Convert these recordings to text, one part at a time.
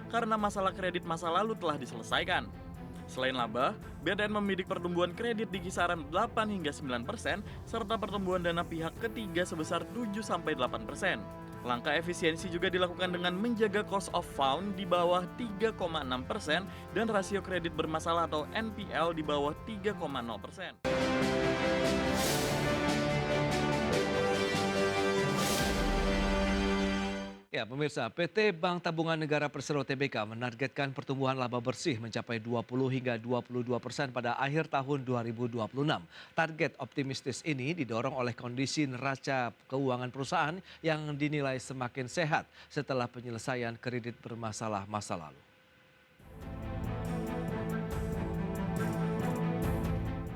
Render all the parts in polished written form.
karena masalah kredit masa lalu telah diselesaikan. Selain laba, BTN membidik pertumbuhan kredit di kisaran 8 hingga 9% serta pertumbuhan dana pihak ketiga sebesar 7-8%. Langkah efisiensi juga dilakukan dengan menjaga cost of fund di bawah 3,6% dan rasio kredit bermasalah atau NPL di bawah 3,0%. Ya, pemirsa, PT Bank Tabungan Negara Persero Tbk menargetkan pertumbuhan laba bersih mencapai 20 hingga 22% pada akhir tahun 2026. Target optimistis ini didorong oleh kondisi neraca keuangan perusahaan yang dinilai semakin sehat setelah penyelesaian kredit bermasalah masa lalu.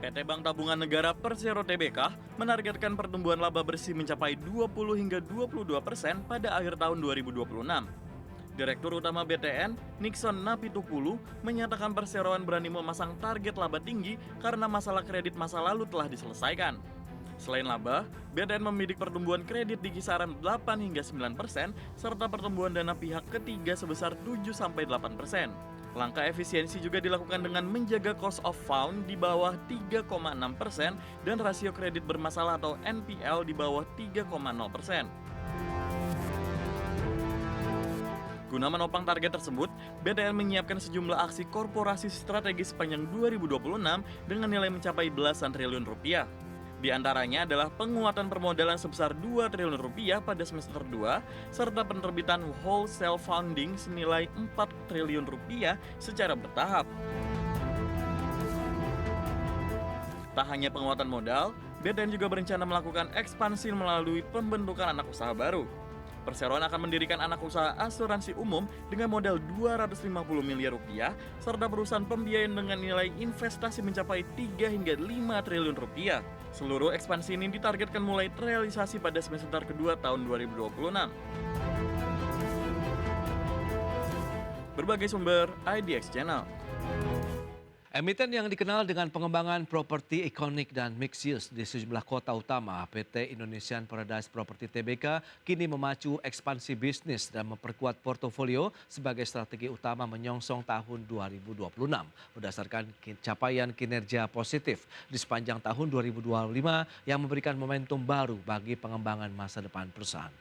PT Bank Tabungan Negara Persero Tbk menargetkan pertumbuhan laba bersih mencapai 20 hingga 22% pada akhir tahun 2026. Direktur Utama BTN, Nixon Napitukulu, menyatakan perseroan berani memasang target laba tinggi karena masalah kredit masa lalu telah diselesaikan. Selain laba, BTN membidik pertumbuhan kredit di kisaran 8 hingga 9% serta pertumbuhan dana pihak ketiga sebesar 7-8%. Langkah efisiensi juga dilakukan dengan menjaga cost of fund di bawah 3,6% dan rasio kredit bermasalah atau NPL di bawah 3,0%. Guna menopang target tersebut, BTN menyiapkan sejumlah aksi korporasi strategis sepanjang 2026 dengan nilai mencapai belasan triliun rupiah. Di antaranya adalah penguatan permodalan sebesar 2 triliun rupiah pada semester 2, serta penerbitan wholesale funding senilai 4 triliun rupiah secara bertahap. Tak hanya penguatan modal, BTN juga berencana melakukan ekspansi melalui pembentukan anak usaha baru. Perseroan akan mendirikan anak usaha asuransi umum dengan modal 250 miliar rupiah serta perusahaan pembiayaan dengan nilai investasi mencapai 3 hingga 5 triliun rupiah. Seluruh ekspansi ini ditargetkan mulai terrealisasi pada semester kedua tahun 2026. Berbagai sumber, IDX Channel. Emiten yang dikenal dengan pengembangan properti ikonik dan mixed use di sejumlah kota utama, PT Indonesian Paradise Property Tbk kini memacu ekspansi bisnis dan memperkuat portofolio sebagai strategi utama menyongsong tahun 2026 berdasarkan capaian kinerja positif di sepanjang tahun 2025 yang memberikan momentum baru bagi pengembangan masa depan perusahaan.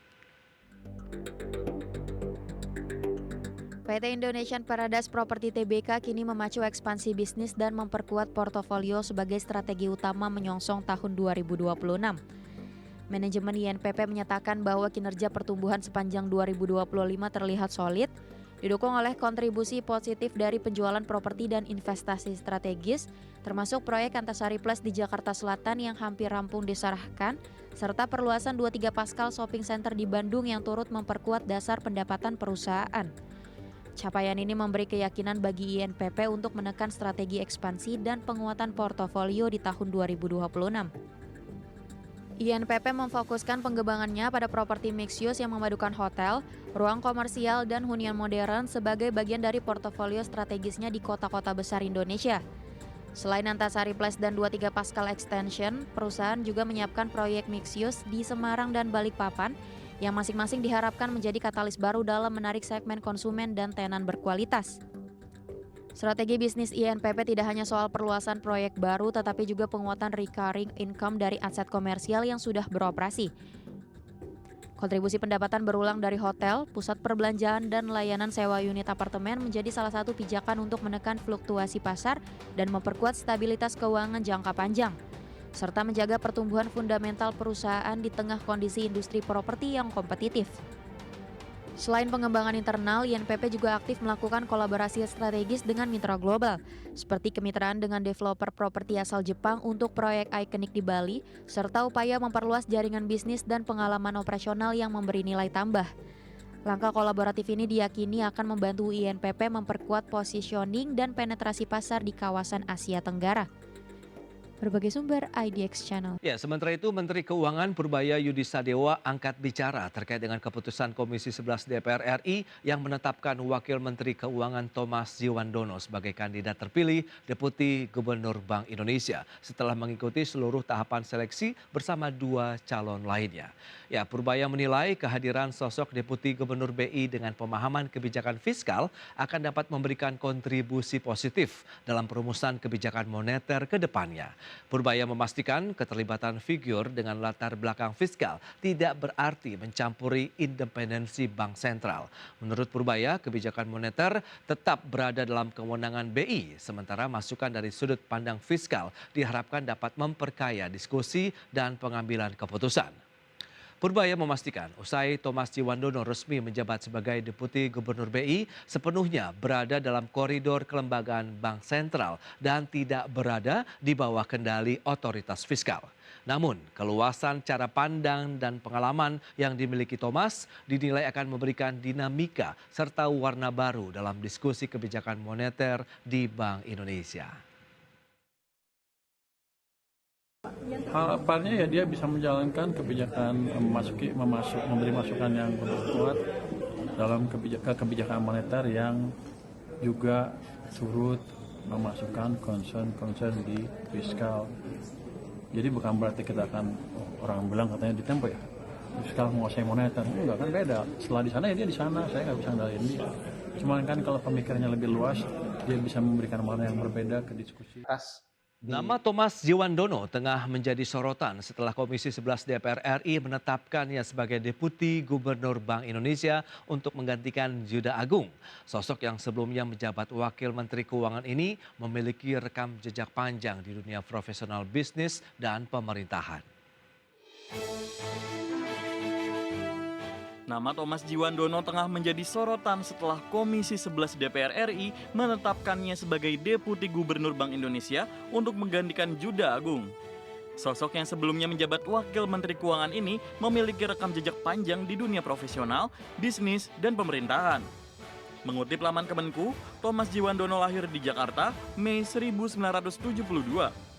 PT Indonesian Paradise Property Tbk kini memacu ekspansi bisnis dan memperkuat portofolio sebagai strategi utama menyongsong tahun 2026. Manajemen INPP menyatakan bahwa kinerja pertumbuhan sepanjang 2025 terlihat solid, didukung oleh kontribusi positif dari penjualan properti dan investasi strategis, termasuk proyek Antasari Plus di Jakarta Selatan yang hampir rampung diserahkan, serta perluasan 23 Paskal Shopping Center di Bandung yang turut memperkuat dasar pendapatan perusahaan. Capaian ini memberi keyakinan bagi INPP untuk menekan strategi ekspansi dan penguatan portofolio di tahun 2026. INPP memfokuskan pengembangannya pada properti mixed use yang memadukan hotel, ruang komersial, dan hunian modern sebagai bagian dari portofolio strategisnya di kota-kota besar Indonesia. Selain Antasari Place dan 23 Paskal Extension, perusahaan juga menyiapkan proyek mixed use di Semarang dan Balikpapan yang masing-masing diharapkan menjadi katalis baru dalam menarik segmen konsumen dan tenan berkualitas. Strategi bisnis INPP tidak hanya soal perluasan proyek baru, tetapi juga penguatan recurring income dari aset komersial yang sudah beroperasi. Kontribusi pendapatan berulang dari hotel, pusat perbelanjaan, dan layanan sewa unit apartemen menjadi salah satu pijakan untuk menekan fluktuasi pasar dan memperkuat stabilitas keuangan jangka panjang, serta menjaga pertumbuhan fundamental perusahaan di tengah kondisi industri properti yang kompetitif. Selain pengembangan internal, INPP juga aktif melakukan kolaborasi strategis dengan mitra global, seperti kemitraan dengan developer properti asal Jepang untuk proyek ikonik di Bali, serta upaya memperluas jaringan bisnis dan pengalaman operasional yang memberi nilai tambah. Langkah kolaboratif ini diyakini akan membantu INPP memperkuat positioning dan penetrasi pasar di kawasan Asia Tenggara. Berbagai sumber IDX Channel. Ya, sementara itu Menteri Keuangan Purbaya Yudi Sadewa angkat bicara terkait dengan keputusan Komisi 11 DPR RI yang menetapkan Wakil Menteri Keuangan Thomas Jiwandono sebagai kandidat terpilih Deputi Gubernur Bank Indonesia setelah mengikuti seluruh tahapan seleksi bersama 2 calon lainnya. Ya, Purbaya menilai kehadiran sosok Deputi Gubernur BI dengan pemahaman kebijakan fiskal akan dapat memberikan kontribusi positif dalam perumusan kebijakan moneter ke depannya. Purbaya memastikan keterlibatan figur dengan latar belakang fiskal tidak berarti mencampuri independensi bank sentral. Menurut Purbaya, kebijakan moneter tetap berada dalam kewenangan BI, sementara masukan dari sudut pandang fiskal diharapkan dapat memperkaya diskusi dan pengambilan keputusan. Purbaya memastikan usai Thomas Jiwandono resmi menjabat sebagai Deputi Gubernur BI sepenuhnya berada dalam koridor kelembagaan Bank Sentral dan tidak berada di bawah kendali otoritas fiskal. Namun, keluasan cara pandang dan pengalaman yang dimiliki Thomas dinilai akan memberikan dinamika serta warna baru dalam diskusi kebijakan moneter di Bank Indonesia. Harapannya ya dia bisa menjalankan kebijakan memberi masukan yang kuat dalam kebijakan moneter yang juga turut memasukkan concern di fiskal. Jadi bukan berarti kita akan orang bilang katanya di Tempo ya fiskal menguasai moneter, enggak, kan beda. Setelah di sana ya dia di sana, saya nggak bisa ngendaliin dia. Cuman kan kalau pemikirannya lebih luas, dia bisa memberikan makna yang berbeda ke diskusi. Nama Thomas Jiwandono tengah menjadi sorotan setelah Komisi 11 DPR RI menetapkannya sebagai Deputi Gubernur Bank Indonesia untuk menggantikan Juda Agung. Sosok yang sebelumnya menjabat Wakil Menteri Keuangan ini memiliki rekam jejak panjang di dunia profesional bisnis dan pemerintahan. Nama Thomas Jiwandono tengah menjadi sorotan setelah Komisi 11 DPR RI menetapkannya sebagai Deputi Gubernur Bank Indonesia untuk menggantikan Juda Agung. Sosok yang sebelumnya menjabat Wakil Menteri Keuangan ini memiliki rekam jejak panjang di dunia profesional, bisnis, dan pemerintahan. Mengutip laman Kemenku, Thomas Jiwandono lahir di Jakarta, Mei 1972.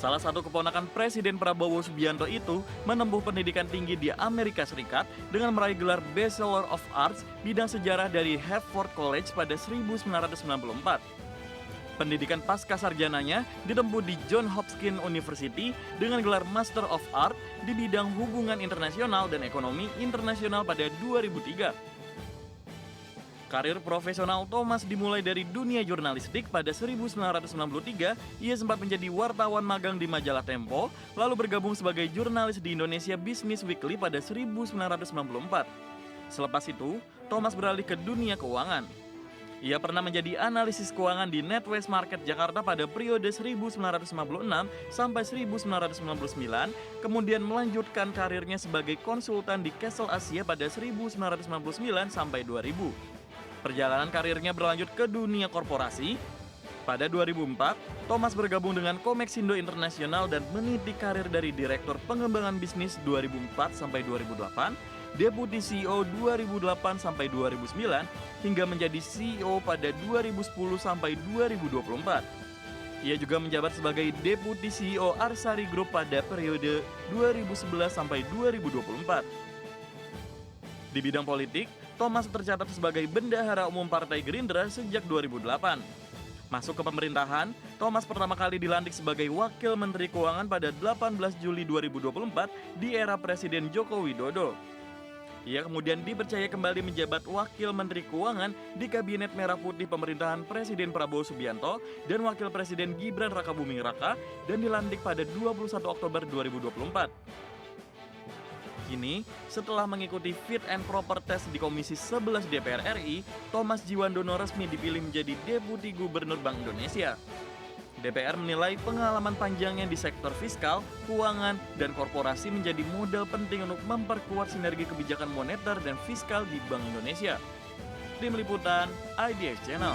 Salah satu keponakan Presiden Prabowo Subianto itu menempuh pendidikan tinggi di Amerika Serikat dengan meraih gelar Bachelor of Arts bidang sejarah dari Harvard College pada 1994. Pendidikan pasca sarjananya ditempuh di Johns Hopkins University dengan gelar Master of Art di bidang hubungan internasional dan ekonomi internasional pada 2003. Karir profesional Thomas dimulai dari dunia jurnalistik pada 1993. Ia sempat menjadi wartawan magang di majalah Tempo, lalu bergabung sebagai jurnalis di Indonesia Business Weekly pada 1994. Selepas itu, Thomas beralih ke dunia keuangan. Ia pernah menjadi analisis keuangan di NatWest Market Jakarta pada periode 1956 sampai 1999, kemudian melanjutkan karirnya sebagai konsultan di Castle Asia pada 1999 sampai 2000. Perjalanan karirnya berlanjut ke dunia korporasi. Pada 2004, Thomas bergabung dengan Komeksindo Internasional dan meniti karir dari Direktur Pengembangan Bisnis 2004 sampai 2008, Deputi CEO 2008 sampai 2009, hingga menjadi CEO pada 2010 sampai 2024. Ia juga menjabat sebagai Deputi CEO Arsari Group pada periode 2011 sampai 2024. Di bidang politik, Thomas tercatat sebagai Bendahara Umum Partai Gerindra sejak 2008. Masuk ke pemerintahan, Thomas pertama kali dilantik sebagai Wakil Menteri Keuangan pada 18 Juli 2024 di era Presiden Joko Widodo. Ia kemudian dipercaya kembali menjabat Wakil Menteri Keuangan di Kabinet Merah Putih pemerintahan Presiden Prabowo Subianto dan Wakil Presiden Gibran Rakabuming Raka dan dilantik pada 21 Oktober 2024. Kini, setelah mengikuti fit and proper test di Komisi 11 DPR RI, Thomas Jiwandono resmi dipilih menjadi Deputi Gubernur Bank Indonesia. DPR menilai pengalaman panjangnya di sektor fiskal, keuangan, dan korporasi menjadi modal penting untuk memperkuat sinergi kebijakan moneter dan fiskal di Bank Indonesia. Tim Liputan IDX Channel.